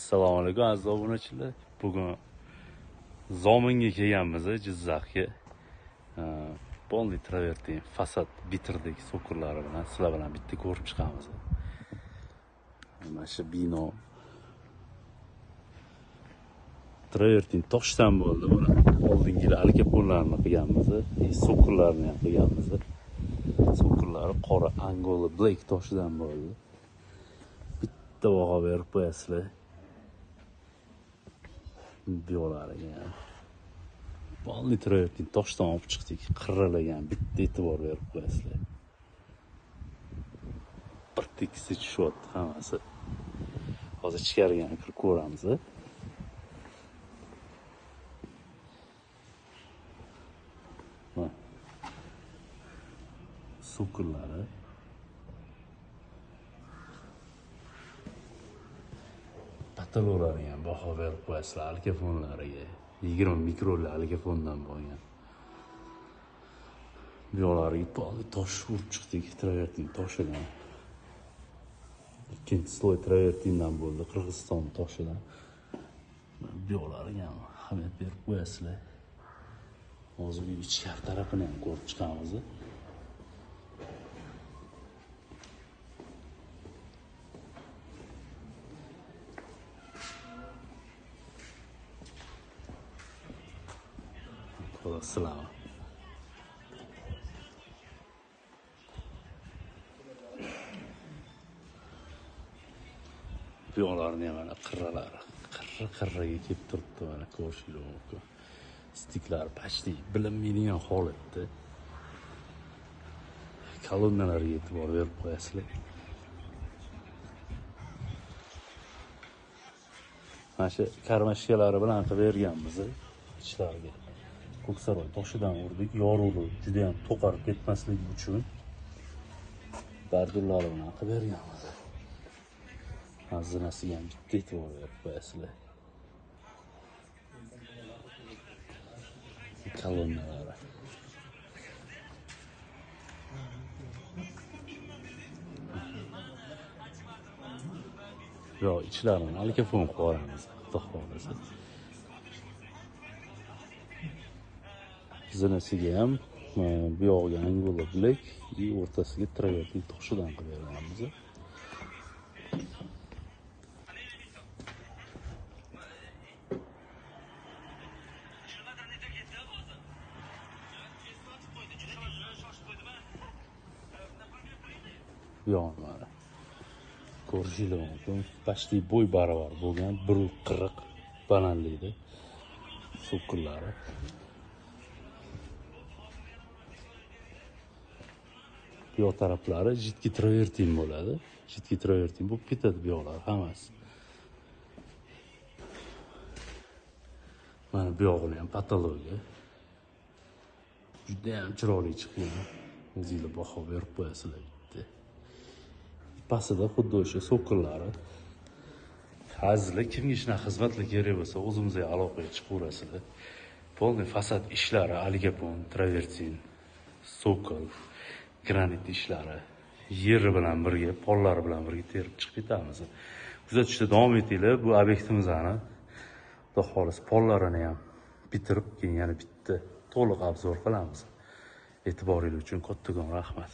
Assalomu alaykum aziz obunachilar. Bugun Zominga kelganmiz, Jizzaxga. Polniy travertin fasad bitirdik so'kurlari bilan sizlar bilan bitta ko'rib chiqamiz. Mana shu bino travertin toshdan bo'ldi. Buni oldingi alkaponlarni qilganmiz, so'kurlarni ham qilganmiz. So'kurlari qora Angola Black toshidan bo'ldi. Bitta baho berib qo'yasizlar. Diyorlarga. Polniy travertin toshdan olib chiqdik, qirralagan, bitta e'tibor berib qo'yasizlar. Bir tekisda tushyapti hammasi. Hozir ichkariga kirib ko'ramiz. So'kurlari patologlarga ham baho berib qo'yasizlar, alkafonlariga 20 mikroli alkafondan bo'lgan. Bu yoqlariga polniy tosh urib chiqdik, travertin toshidan. Ikkinchi sloy travertindan bo'ldi, Qirg'iziston toshidan. Bu yoqlariga ham ahamiyat berib qo'yasizlar. Hozir ichkari tarafini ham ko'rib chiqamiz. Assalomu. Bu yoqlarni ham mana qirralari, qirraga kelib turibdi, mana ko'rishingiz mumkin. Stiklar почти bilinmaydigan holatda. Kolonnalarga e'tibor berib qo'yasizlar. Mana shu karmashkalari bilan qilib berganmiz ichlariga. Ko'ksaroy toshidan urdik, yorug'lik juda ham to'qarib ketmasligi uchun bardurlar bilan qilib berganmiz. Xazinasiga ham bitta e'tibor berib qo'yasizlar. Kolonnalari. Yo, ichlarini alkafon qo'yamiz, xudo xohlasa. Zinasiga ham bu yog'iga Angola Black, o'rtasiga travertin toshidan qilib berganmiz. Bu yoqlari ko'rishingiz mumkin, почти bo'y baravar bo'lgan 1.40 balandlikda so'kurlari. Bu yoq taraflari jiddiy travertin bo'ladi. Jiddiy travertin bo'lib ketadi bu yoqlar hammasi. Mana bu yog'ini ham patologiya. Juda ham chiroyli chiqqan. O'zingizlar baho berib qo'yasizlar bitta. Pastida xuddi o'sha so'kurlari. Azizlar kimga shunaqa xizmatlar kerak bo'lsa, o'zimizga aloqaga chiqaverasizlar. Polniy fasad ishlari, alkapon, travertin, so'kul, granit ishlari, yeri bilan birga, pollari bilan birga terib chiqib ketamiz. Kuzatishda davom etinglar. Bu obyektimizni xudo xohlasa pollarini ham bitirib, keyin yana bitta to'liq obzor qilamiz. E'tiboringiz uchun kattakon rahmat.